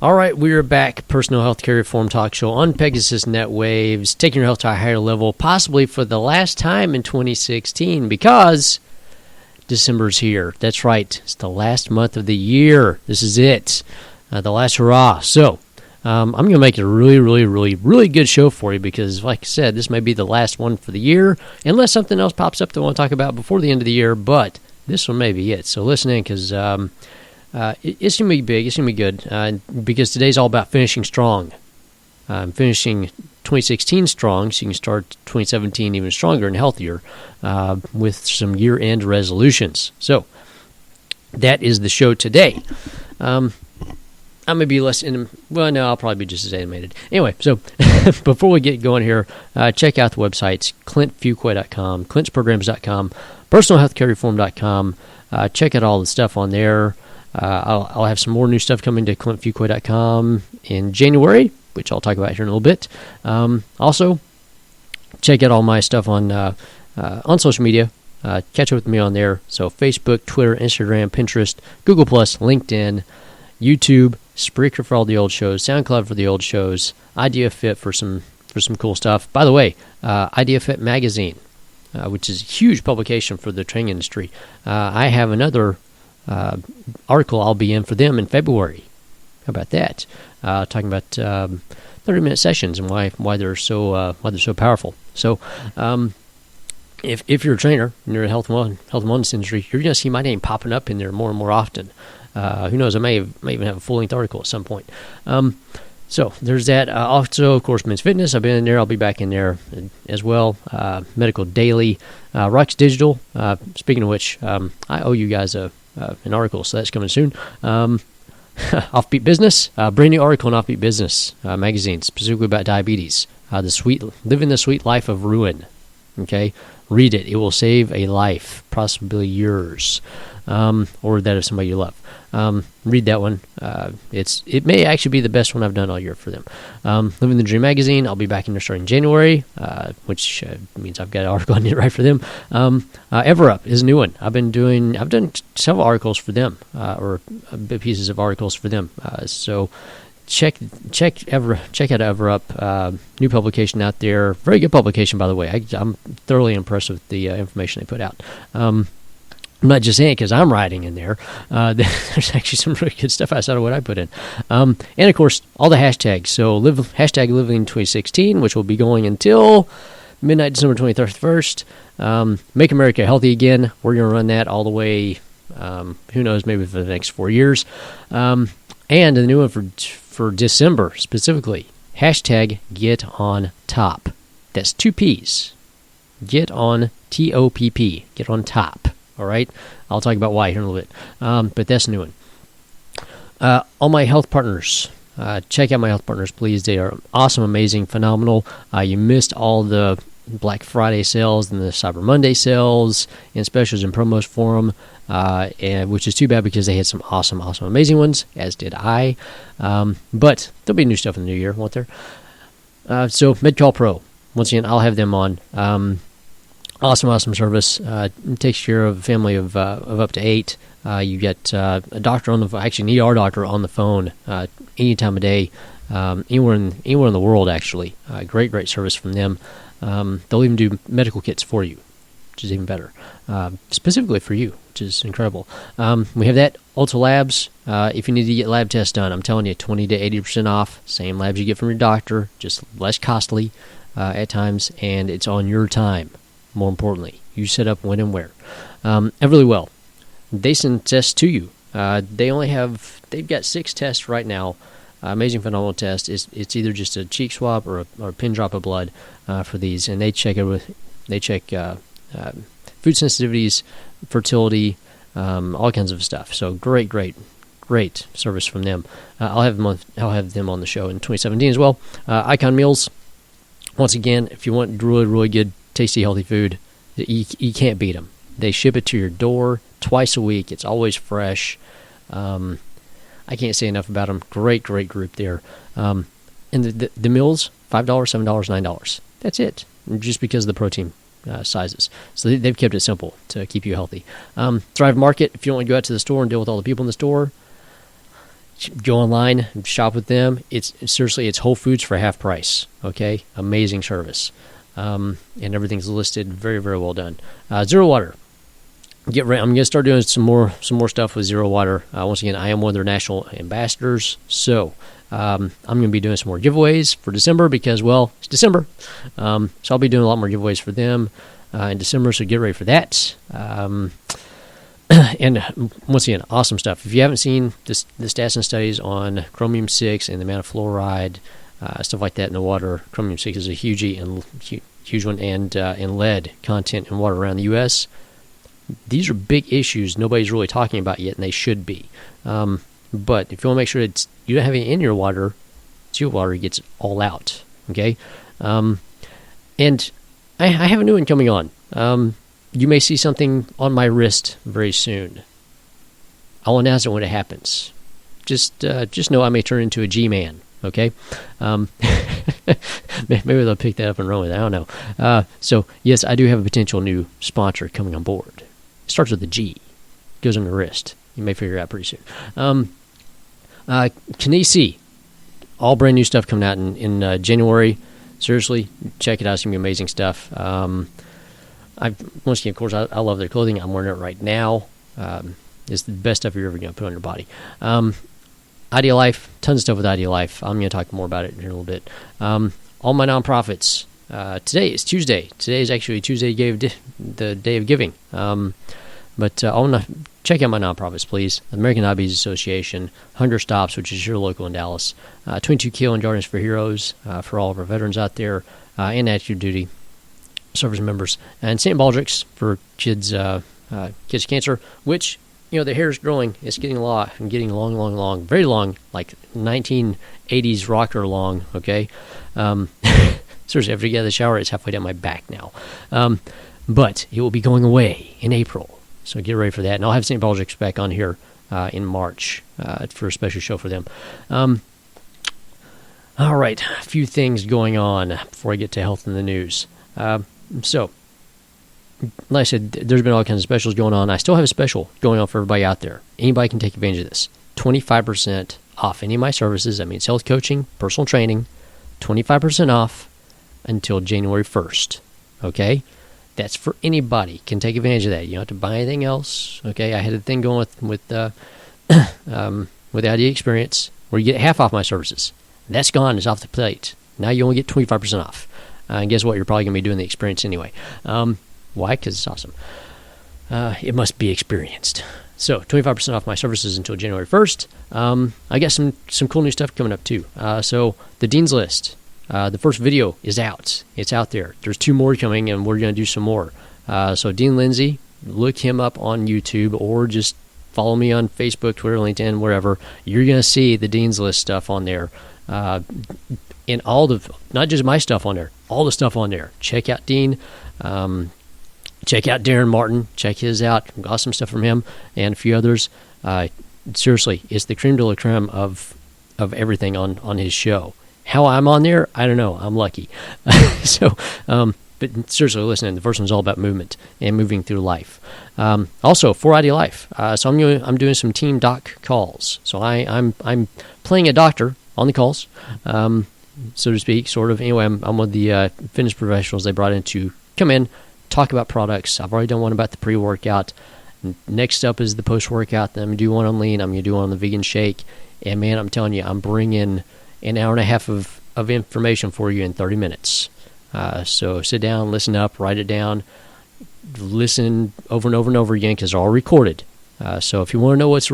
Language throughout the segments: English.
All right, we are back. Personal Health Care Reform Talk Show on Pegasus Net Waves, taking your health to a higher level, possibly for the last time in 2016, because December's here. That's right. It's the last month of the year. This is it. The last hurrah. So, I'm going to make it a really good show for you because, like I said, this may be the last one for the year, unless something else pops up that I want to talk about before the end of the year, but this one may be it. So listen in because it's going to be big. It's going to be good because today's all about finishing strong. Finishing 2016 strong so you can start 2017 even stronger and healthier with some year-end resolutions. So that is the show today. I'm going to be less I'll probably be just as animated. Anyway, so before we get going here, check out the websites, clintfuquay.com, clintsprograms.com, personalhealthcarereform.com. Check out all the stuff on there. I'll have some more new stuff coming to clintfuquay.com in January, which I'll talk about here in a little bit. Also, check out all my stuff on social media. Catch up with me on there. So Facebook, Twitter, Instagram, Pinterest, Google+, LinkedIn, YouTube, Spreaker for all the old shows, SoundCloud for the old shows, Idea Fit for some cool stuff. By the way, Idea Fit magazine, which is a huge publication for the training industry. I have another article I'll be in for them in February. How about that? Talking about 30-minute sessions and why they're so powerful. So, if you're a trainer and you're in the health and wellness industry, you're going to see my name popping up in there more and more often. Who knows? I may even have a full-length article at some point. So there's that. Also, of course, Men's Fitness. I've been in there. I'll be back in there as well. Medical Daily, Rocks Digital. Speaking of which, I owe you guys an article, so that's coming soon. Offbeat Business, brand new article in Offbeat Business magazine, specifically about diabetes. Living the sweet life of ruin. Okay, read it. It will save a life, possibly yours, or that of somebody you love. Read that one. It may actually be the best one I've done all year for them. Living the Dream magazine. I'll be back in there starting January, which means I've got an article on it right for them. EverUp is a new one. I've done several articles for them, or pieces of articles for them. So check out EverUp. New publication out there. Very good publication, by the way. I'm thoroughly impressed with the information they put out. I'm not just saying it because I'm writing in there. There's actually some really good stuff outside of what I put in. And, of course, all the hashtags. So hashtag Living 2016, which will be going until midnight December 21st. Make America Healthy Again. We're going to run that all the way, who knows, maybe for the next 4 years. And the new one for December specifically, hashtag Get On Top. That's 2 P's. Get On, TOPP. Get On Top. All right, I'll talk about why here in a little bit, but that's a new one. All my health partners, check out my health partners, please. They are awesome, amazing, phenomenal. You missed all the Black Friday sales and the Cyber Monday sales and specials and promos for them, and which is too bad because they had some awesome, amazing ones, as did I. But there'll be new stuff in the new year, won't there? So MedCall Pro, once again, I'll have them on. Awesome service. Takes care of a family of up to 8. You get a doctor on the phone, actually an ER doctor on the phone any time of day, anywhere in the world, actually. Great service from them. They'll even do medical kits for you, which is even better, specifically for you, which is incredible. We have that. Ultra Labs, if you need to get lab tests done, I'm telling you, 20 to 80% off. Same labs you get from your doctor, just less costly at times, and it's on your time. More importantly, you set up when and where. Everlywell, they send tests to you. They've got 6 tests right now. Amazing, phenomenal test. It's either just a cheek swab or a pin drop of blood for these, and they check food sensitivities, fertility, all kinds of stuff. So great service from them. I'll have them on the show in 2017 as well. Icon Meals. Once again, if you want really good, tasty, healthy food, you can't beat them. They ship it to your door twice a week. It's always fresh. I can't say enough about them. Great group there. And the meals, $5, $7, $9. That's it, just because of the protein sizes. So they've kept it simple to keep you healthy. Thrive Market, if you don't want to go out to the store and deal with all the people in the store, go online and shop with them. It's seriously, it's Whole Foods for half price. Okay, amazing service, and everything's listed very, very well done. Zero Water. Get ready. I'm going to start doing some more stuff with Zero Water. Once again, I am one of their national ambassadors, so I'm going to be doing some more giveaways for December because, well, it's December. So I'll be doing a lot more giveaways for them in December, so get ready for that. And once again, awesome stuff. If you haven't seen the stats and studies on chromium-6 and the amount of fluoride, stuff like that in the water, chromium-6 is a huge one, and lead content in water around the U.S., these are big issues nobody's really talking about yet, and they should be. But if you want to make sure that you don't have any in your water, your water gets all out. Okay? And I have a new one coming on. You may see something on my wrist very soon. I'll announce it when it happens. Just know I may turn into a G-man. Okay? Maybe they'll pick that up and run with it. I don't know. So, yes, I do have a potential new sponsor coming on board. It starts with a G. Goes on the wrist. You may figure it out pretty soon. Kinesi. All brand new stuff coming out in January. Seriously, check it out. It's going to be amazing stuff. Once again, of course, I love their clothing. I'm wearing it right now. It's the best stuff you're ever going to put on your body. Idea Life, tons of stuff with Idea Life. I'm going to talk more about it in a little bit. All my nonprofits. Today is Tuesday. Today is actually Tuesday, the day of giving. But I want to check out my nonprofits, please. The American Diabetes Association, Hunger Stops, which is here local in Dallas, 22 Kill and Gardens for Heroes for all of our veterans out there, and active duty service members, and St. Baldrick's for kids cancer, which, you know, the hair is growing. It's getting long, very long, like 1980s rocker long, okay? Seriously, after you get out of the shower, it's halfway down my back now. But it will be going away in April, so get ready for that. And I'll have St. Baldrick's back on here in March for a special show for them. All right, a few things going on before I get to health in the news. So, like I said, there's been all kinds of specials going on. I still have a special going on for everybody out there. Anybody can take advantage of this. 25% off any of my services. That means health coaching, personal training, 25% off until January 1st. Okay? That's for anybody. Can take advantage of that. You don't have to buy anything else. Okay? I had a thing going with the Idea Experience where you get half off my services. That's gone. It's off the plate. Now you only get 25% off. And guess what? You're probably going to be doing the experience anyway. Why? Because it's awesome. It must be experienced. So 25% off my services until January 1st. I got some cool new stuff coming up too. So the Dean's List. The first video is out. It's out there. There's 2 more coming, and we're going to do some more. So Dean Lindsay, look him up on YouTube, or just follow me on Facebook, Twitter, LinkedIn, wherever. You're going to see the Dean's List stuff on there. And all not just my stuff on there, all the stuff on there. Check out Dean. Check out Darren Martin. Check his out. Awesome stuff from him and a few others. Seriously, it's the creme de la creme of everything on his show. How I'm on there, I don't know. I'm lucky. But seriously, listen, the first one's all about movement and moving through life. Also, for Idea Life, so I'm doing some team doc calls. So I'm playing a doctor on the calls, so to speak, sort of. Anyway, I'm one of the fitness professionals they brought in to come in, talk about products. I've already done one about the pre-workout. Next up is the post-workout. Then I'm going to do one on lean. I'm going to do one on the vegan shake. And, man, I'm telling you, I'm bringing an hour and a half of information for you in 30 minutes. So sit down, listen up, write it down, listen over and over and over again because they're all recorded. So if you want to know what's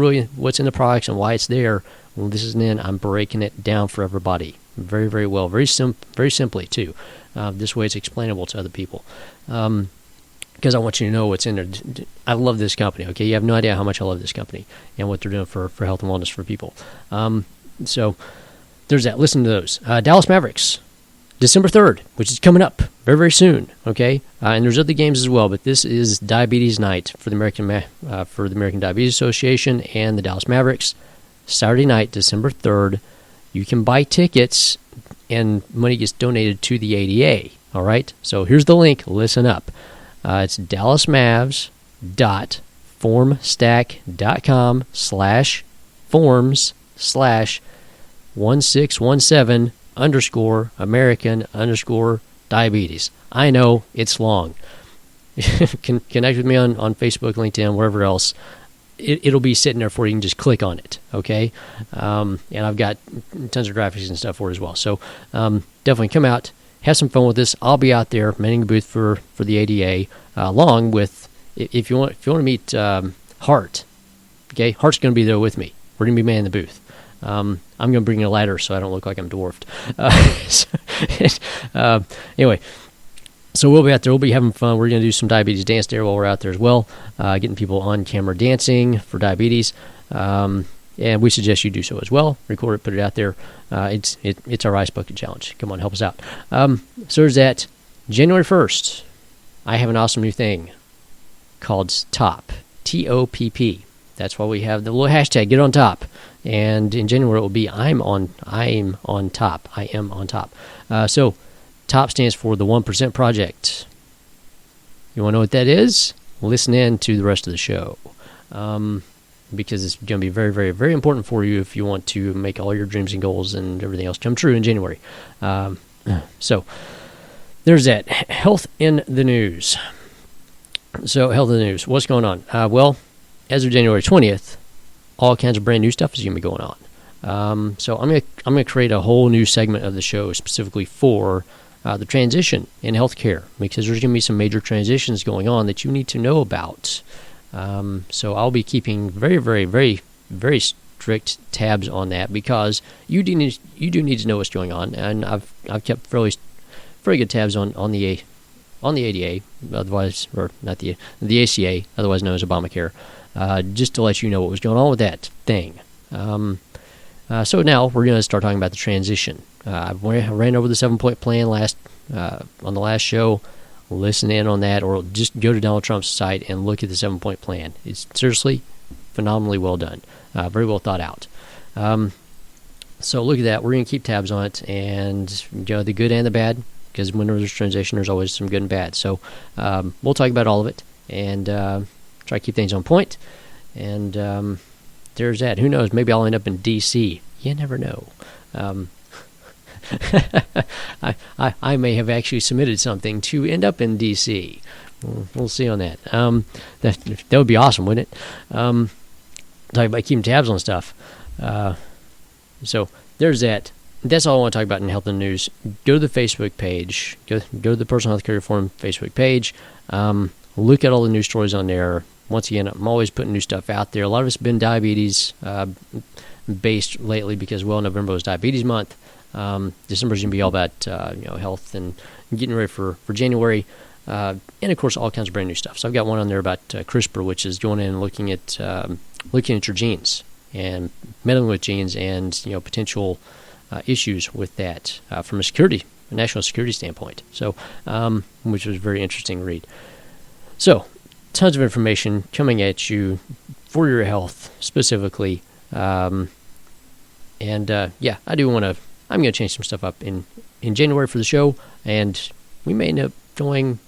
in the products and why it's there, well, this is in. I'm breaking it down for everybody very, very well, very simply too. This way it's explainable to other people. Because I want you to know what's in there. I love this company, okay? You have no idea how much I love this company and what they're doing for health and wellness for people. So there's that. Listen to those. Dallas Mavericks, December 3rd, which is coming up very, very soon, okay? And there's other games as well, but this is Diabetes Night for the American Diabetes Association and the Dallas Mavericks. Saturday night, December 3rd. You can buy tickets, and money gets donated to the ADA, all right? So here's the link. Listen up. It's dallasmavs.formstack.com/forms /1617_American_diabetes. I know it's long. Connect with me on Facebook, LinkedIn, wherever else. It'll be sitting there for you. You can just click on it, okay? And I've got tons of graphics and stuff for it as well. So definitely come out, have some fun with this. I'll be out there manning the booth for the ADA, along with, if you want to meet Hart, okay? Hart's going to be there with me. We're going to be manning the booth. I'm going to bring a ladder so I don't look like I'm dwarfed. Anyway. So we'll be out there. We'll be having fun. We're going to do some diabetes dance there while we're out there as well, getting people on camera dancing for diabetes. And we suggest you do so as well. Record it, put it out there. It's our Ice Bucket Challenge. Come on, help us out. So there's that. January 1st, I have an awesome new thing called TOP. TOPP. That's why we have the little hashtag, get on top. And in January, it will be I'm on top. I am on top. So TOP stands for the 1% Project. You want to know what that is? Listen in to the rest of the show, because it's going to be very, very, very important for you if you want to make all your dreams and goals and everything else come true in January. So there's that. Health in the news. So health in the news. What's going on? Well, as of January 20th, all kinds of brand new stuff is going to be going on. So I'm going to create a whole new segment of the show specifically for the transition in healthcare, because there's going to be some major transitions going on that you need to know about. So I'll be keeping very, very, very, very strict tabs on that, because you do need to know what's going on, and I've kept very good tabs on the ADA, otherwise, or not the ACA, otherwise known as Obamacare, just to let you know what was going on with that thing. So now we're going to start talking about the transition. I ran over the 7-point plan on the last show. Listen in on that, or just go to Donald Trump's site and look at the 7-point plan. It's seriously phenomenally well done, very well thought out. So look at that. We're going to keep tabs on it, and the good and the bad, because when there's transition, there's always some good and bad. So we'll talk about all of it and try to keep things on point. And there's that. Who knows? Maybe I'll end up in D.C. You never know. I may have actually submitted something to end up in D.C. We'll see on that. That would be awesome, wouldn't it? Talking about keeping tabs on stuff. So there's that. That's all I want to talk about in health and news. Go to the Facebook page. Go to the Personal Health Care Reform Facebook page. Look at all the news stories on there. Once again, I'm always putting new stuff out there. A lot of it's been diabetes based lately, because November was Diabetes Month. December is going to be all about health and getting ready for January, and of course all kinds of brand new stuff. So I've got one on there about CRISPR, which is going in and looking at your genes and meddling with genes and potential issues with that from a national security standpoint. So which was a very interesting read. So tons of information coming at you for your health specifically. I do want to. I'm going to change some stuff up in January for the show, and we may end up going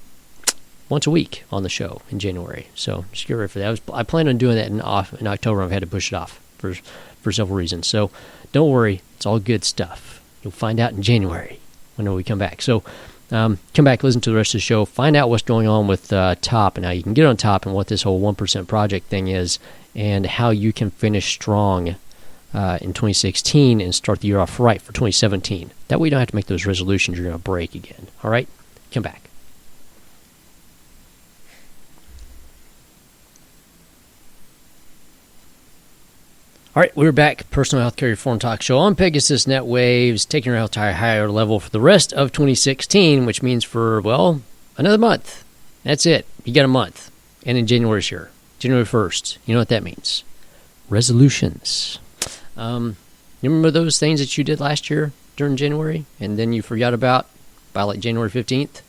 once a week on the show in January. So just get ready for that. I plan on doing that in October. I've had to push it off for several reasons. So don't worry, it's all good stuff. You'll find out in January when we come back. So come back, listen to the rest of the show, find out what's going on with TOP and how you can get on top, and what this whole 1% project thing is, and how you can finish strong in 2016 and start the year off right for 2017. That way you don't have to make those resolutions you're going to break again. All right? Come back. All right, we're back. Personal Health Care Reform Talk Show on Pegasus Net Waves, taking our health to a higher level for the rest of 2016, which means for, another month. That's it. You got a month. And in January's here. January 1st. You know what that means. Resolutions. You remember those things that you did last year during January and then you forgot about by January 15th?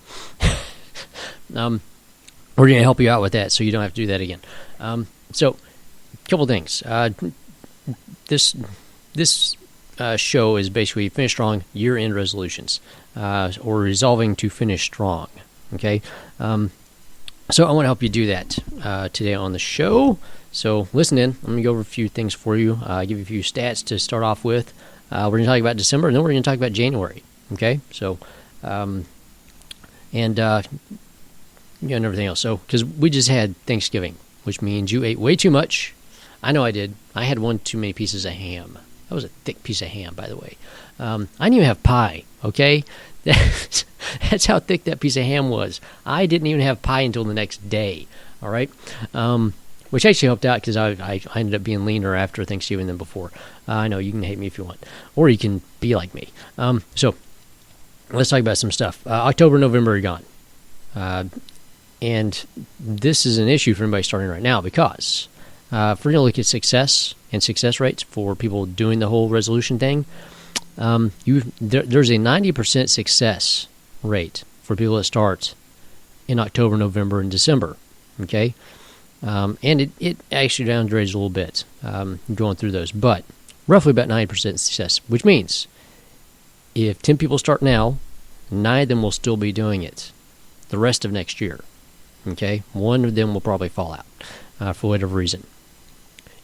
We're going to help you out with that so you don't have to do that again. So, a couple things. This show is basically Finish Strong year-end resolutions, or resolving to finish strong. Okay? So I want to help you do that today on the show. So listen in. I'm going to go over a few things for you, give you a few stats to start off with. We're going to talk about December, and then we're going to talk about January. Okay? So, and everything else. So, because we just had Thanksgiving, which means you ate way too much. I know I did. I had one too many pieces of ham. That was a thick piece of ham, by the way. I didn't even have pie, okay? That's how thick that piece of ham was. I didn't even have pie until the next day, all right? Which actually helped out because I ended up being leaner after Thanksgiving than before. I know, you can hate me if you want, or you can be like me. So let's talk about some stuff. October, November are gone. And this is an issue for anybody starting right now because if we're going to look at success and success rates for people doing the whole resolution thing, there's a 90% success rate for people that start in October, November, and December, okay? And it actually downgrades a little bit going through those, but roughly about 90% success, which means if 10 people start now, 9 of them will still be doing it the rest of next year, okay? 1 of them will probably fall out for whatever reason.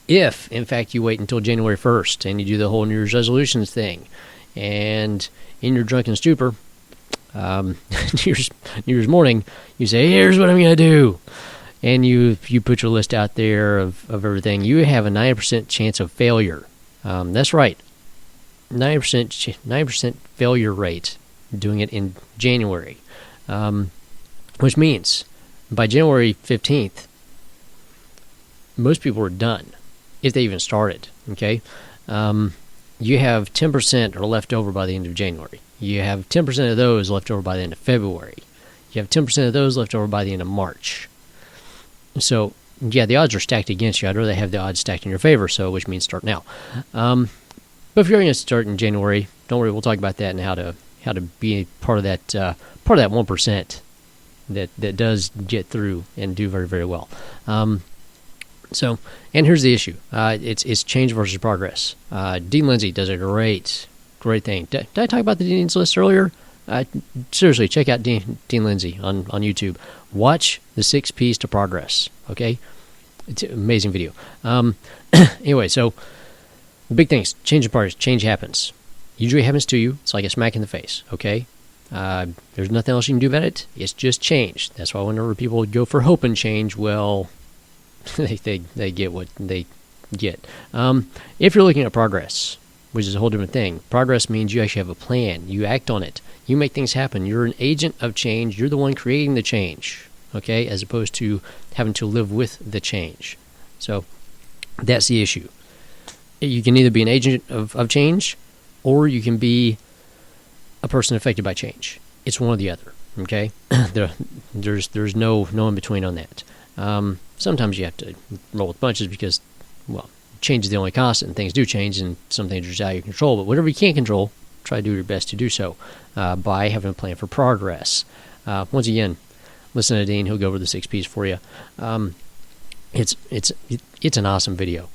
If, in fact, you wait until January 1st and you do the whole New Year's resolutions thing, and in your drunken stupor, New Year's morning, you say, here's what I'm going to do, and you put your list out there of everything, you have a 90% chance of failure. That's right, 90% failure rate doing it in January, which means by January 15th, most people are done. If they even started, okay? You have 10% are left over by the end of January. You have 10% of those left over by the end of February. You have 10% of those left over by the end of March. So, yeah, the odds are stacked against you. I'd rather have the odds stacked in your favor, so which means start now. But if you're going to start in January, don't worry, we'll talk about that and how to be part of that 1% that does get through and do very, very well. So, and here's the issue. It's change versus progress. Dean Lindsay does a great thing. Did I talk about the Dean's List earlier? Seriously, check out Dean Lindsay on YouTube. Watch the 6 P's to progress, okay? It's an amazing video. Anyway, so the big things, change and progress. Change happens. Usually happens to you. It's like a smack in the face, okay? There's nothing else you can do about it. It's just change. That's why whenever people go for hope and change, well, they get what they get. If you're looking at progress, which is a whole different thing, progress means you actually have a plan. You act on it. You make things happen. You're an agent of change. You're the one creating the change, okay, as opposed to having to live with the change. So that's the issue. You can either be an agent of change or you can be a person affected by change. It's one or the other, okay? There's no in between on that. Sometimes you have to roll with punches because, well, change is the only constant, and things do change, and some things are just out of your control. But whatever you can't control, try to do your best to do so by having a plan for progress. Once again, listen to Dean; he'll go over the 6 P's for you. It's an awesome video.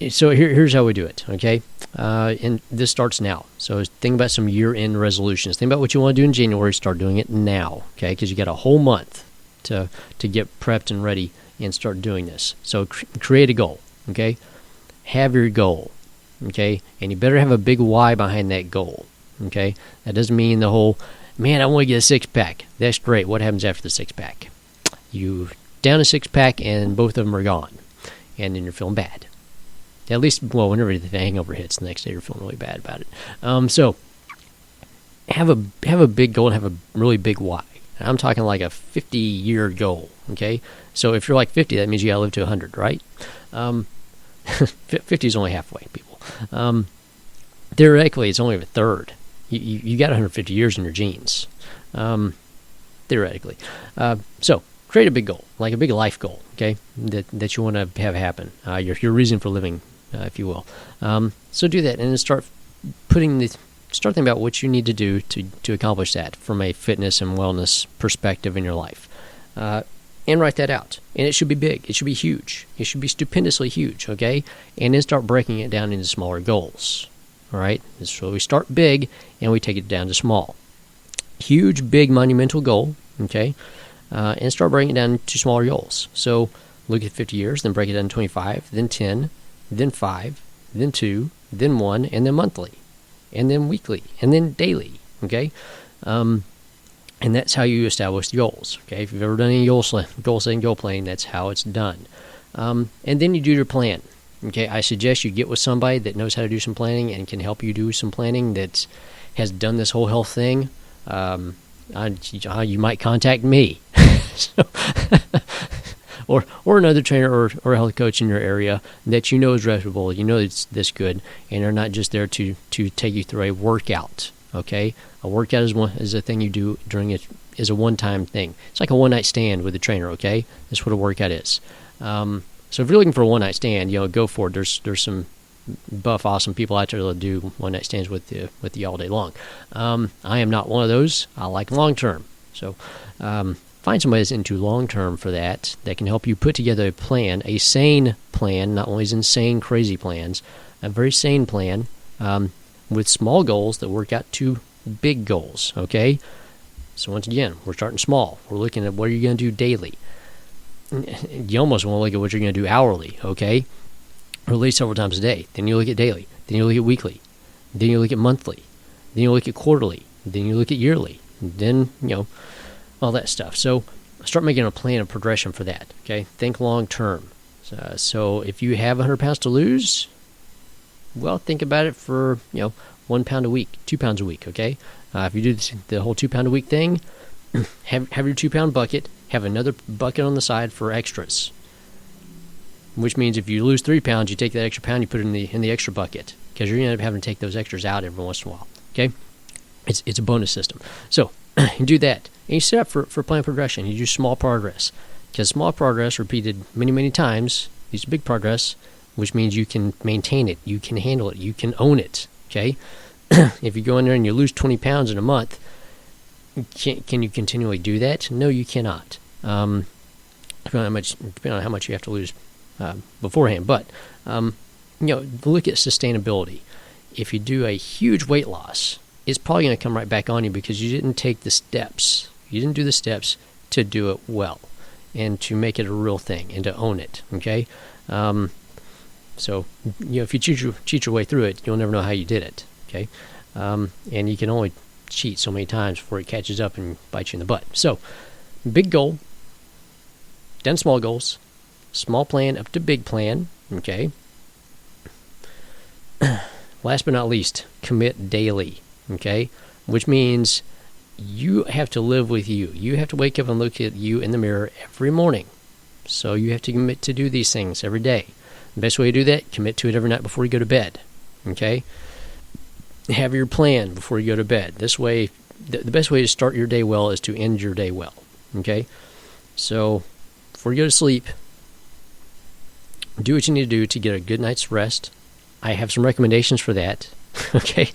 So here's how we do it, okay? And this starts now. So think about some year-end resolutions. Think about what you want to do in January. Start doing it now, okay? Because you got a whole month to get prepped and ready and start doing this. So create a goal, okay? Have your goal, okay? And you better have a big why behind that goal, okay? That doesn't mean the whole, man, I want to get a six-pack. That's great. What happens after the six-pack? You down a six-pack and both of them are gone, and then you're feeling bad. At least, well, whenever the hangover hits, the next day you're feeling really bad about it. So have a big goal and have a really big why. And I'm talking like a 50-year goal, okay? So if you're like 50, that means you got to live to 100, right? 50 is only halfway, people. Theoretically, it's only a third. You got 150 years in your genes, theoretically. So create a big goal, like a big life goal, okay, that you want to have happen, your reason for living, if you will. So do that, and then start thinking about what you need to do to accomplish that from a fitness and wellness perspective in your life. And write that out. And it should be big. It should be huge. It should be stupendously huge, okay? And then start breaking it down into smaller goals, all right? So we start big, and we take it down to small. Huge, big, monumental goal, okay? and start breaking it down into smaller goals. So look at 50 years, then break it down to 25, then 10, then 5, then 2, then 1, and then monthly, and then weekly, and then daily, okay? And that's how you establish the goals, okay? If you've ever done any goal setting, goal planning, that's how it's done. And then you do your plan, okay? I suggest you get with somebody that knows how to do some planning and can help you do some planning, that has done this whole health thing. You might contact me. So or another trainer or a health coach in your area that you know is reputable, you know it's this good, and they're not just there to take you through a workout, okay? A workout is a thing you do is a one-time thing. It's like a one-night stand with a trainer, okay? That's what a workout is. So if you're looking for a one-night stand, go for it. There's some buff, awesome people out there that do one-night stands with you all day long. I am not one of those. I like long-term. So find somebody that's into long-term for that can help you put together a plan, a sane plan, not one of these insane, crazy plans, a very sane plan with small goals that work out to big goals, okay? So once again, we're starting small. We're looking at what are you going to do daily. You almost want to look at what you're going to do hourly, okay? Or at least several times a day. Then you look at daily. Then you look at weekly. Then you look at monthly. Then you look at quarterly. Then you look at yearly. Then, all that stuff. So start making a plan of progression for that, okay? Think long term. So if you have 100 pounds to lose, well, think about it for, 1 pound a week, 2 pounds a week, okay? If you do the whole 2 pound a week thing, have your 2 pound bucket, have another bucket on the side for extras. Which means if you lose 3 pounds, you take that extra pound, you put it in the extra bucket, because you're going to end up having to take those extras out every once in a while, okay? It's a bonus system. So you do that, and you set up for plan progression. You do small progress, because small progress repeated many, many times leads to big progress, which means you can maintain it, you can handle it, you can own it, okay? If you go in there and you lose 20 pounds in a month, can you continually do that? No, you cannot. Depending on how much you have to lose beforehand. But, look at sustainability. If you do a huge weight loss, it's probably going to come right back on you because you didn't take the steps. You didn't do the steps to do it well and to make it a real thing and to own it, okay? So, if you cheat your way through it, you'll never know how you did it, okay? And you can only cheat so many times before it catches up and bites you in the butt. So, big goal, then small goals, small plan up to big plan, okay? Last but not least, commit daily, okay? Which means you have to live with you. You have to wake up and look at you in the mirror every morning. So you have to commit to do these things every day. The best way to do that, commit to it every night before you go to bed, okay? Have your plan before you go to bed. This way, the best way to start your day well is to end your day well, okay? So before you go to sleep, do what you need to do to get a good night's rest. I have some recommendations for that, okay?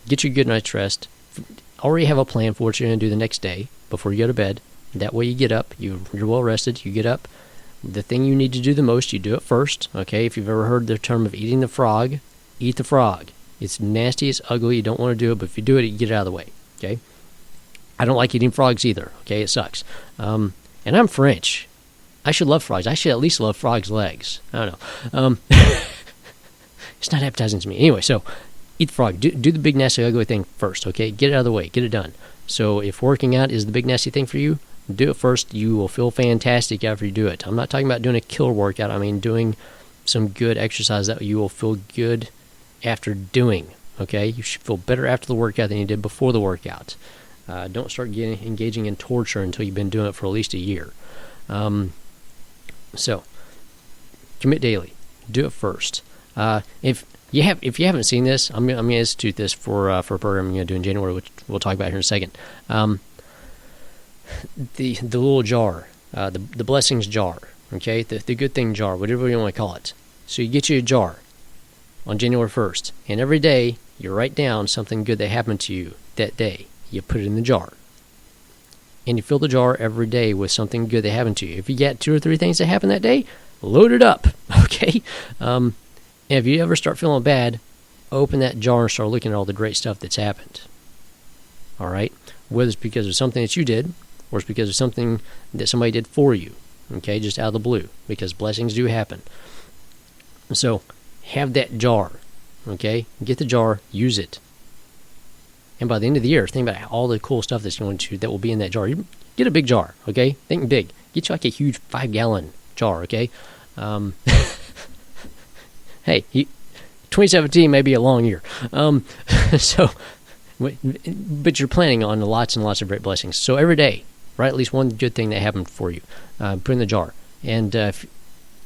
Get you a good night's rest. Already have a plan for what you're going to do the next day before you go to bed. That way you get up, you're well rested, you get up. The thing you need to do the most, you do it first, okay? If you've ever heard the term of eating the frog, eat the frog. It's nasty, it's ugly, you don't want to do it, but if you do it, you get it out of the way, okay? I don't like eating frogs either, okay? It sucks. And I'm French. I should love frogs. I should at least love frogs' legs. I don't know. It's not appetizing to me. Anyway, so eat the frog. Do the big, nasty, ugly thing first, okay? Get it out of the way. Get it done. So if working out is the big, nasty thing for you, do it first. You will feel fantastic after you do it. I'm not talking about doing a killer workout. I mean doing some good exercise that you will feel good after doing, okay? You should feel better after the workout than you did before the workout. Don't start engaging in torture until you've been doing it for at least a year. So, commit daily. Do it first. If you haven't seen this, I'm going to institute this for a program I'm going to do in January, which we'll talk about here in a second. The little jar, the blessings jar, okay, the good thing jar, whatever you want to call it. So you get you a jar on January 1st, and every day you write down something good that happened to you that day. You put it in the jar, and you fill the jar every day with something good that happened to you. If you get 2 or 3 things that happened that day, load it up, okay? And if you ever start feeling bad, open that jar and start looking at all the great stuff that's happened. All right? Whether it's because of something that you did, or it's because of something that somebody did for you, okay, just out of the blue, because blessings do happen. So have that jar, okay? Get the jar, use it. And by the end of the year, think about all the cool stuff that will be in that jar. You get a big jar, okay? Think big. Get you like a huge 5-gallon jar, okay? Hey, 2017 may be a long year. But you're planning on lots and lots of great blessings. So every day, write at least one good thing that happened for you. Put in the jar. And if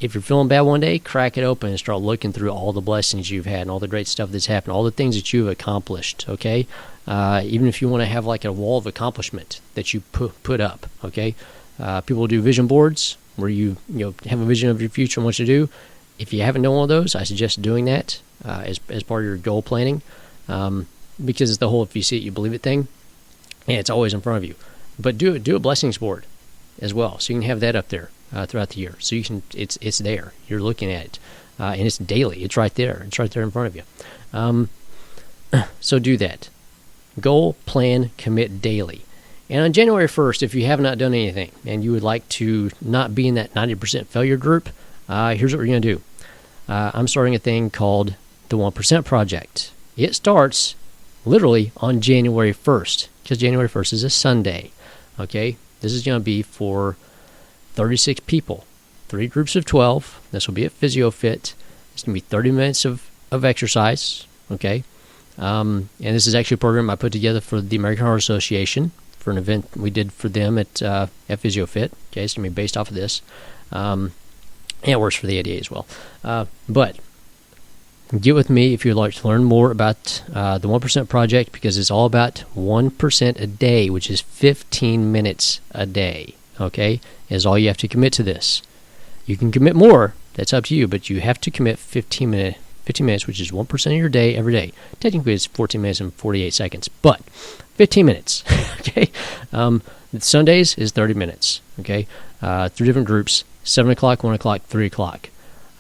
you're feeling bad one day, crack it open and start looking through all the blessings you've had and all the great stuff that's happened, all the things that you've accomplished, okay? Even if you want to have like a wall of accomplishment that you put up, okay? People do vision boards where you have a vision of your future and what you do. If you haven't done one of those, I suggest doing that as part of your goal planning, because it's the whole "if you see it, you believe it" thing, and it's always in front of you. But do a blessings board as well, so you can have that up there throughout the year. So you can it's there. You're looking at it, and it's daily. It's right there. It's right there in front of you. So do that. Goal, plan, commit daily. And on January 1st, if you have not done anything and you would like to not be in that 90% failure group, here's what we're going to do. I'm starting a thing called the 1% Project. It starts literally on January 1st, because January 1st is a Sunday. Okay? This is going to be for 36 people, 3 groups of 12. This will be at PhysioFit. It's going to be 30 minutes of exercise. Okay? And this is actually a program I put together for the American Heart Association for an event we did for them at PhysioFit. Okay, it's going to be based off of this. And it works for the ADA as well. But get with me if you'd like to learn more about the 1% Project, because it's all about 1% a day, which is 15 minutes a day. Okay, is all you have to commit to this. You can commit more. That's up to you, but you have to commit 15 minutes, which is 1% of your day every day. Technically, it's 14 minutes and 48 seconds, but 15 minutes. Okay, Sundays is 30 minutes. Okay, 3 different groups: 7 o'clock, 1 o'clock, 3 o'clock.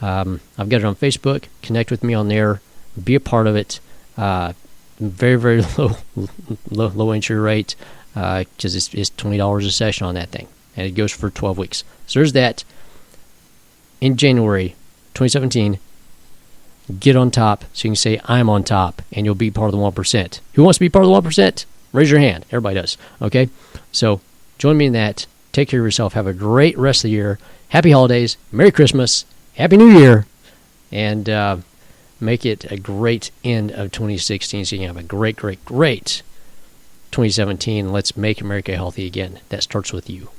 I've got it on Facebook. Connect with me on there. Be a part of it. Very, very low entry rate, because it's $20 a session on that thing, and it goes for 12 weeks. So there's that. In January 2017, get on top so you can say, "I'm on top," and you'll be part of the 1%. Who wants to be part of the 1%? Raise your hand. Everybody does. Okay? So join me in that. Take care of yourself. Have a great rest of the year. Happy holidays. Merry Christmas. Happy New Year. And make it a great end of 2016 so you can have a great 2017. Let's make America healthy again. That starts with you.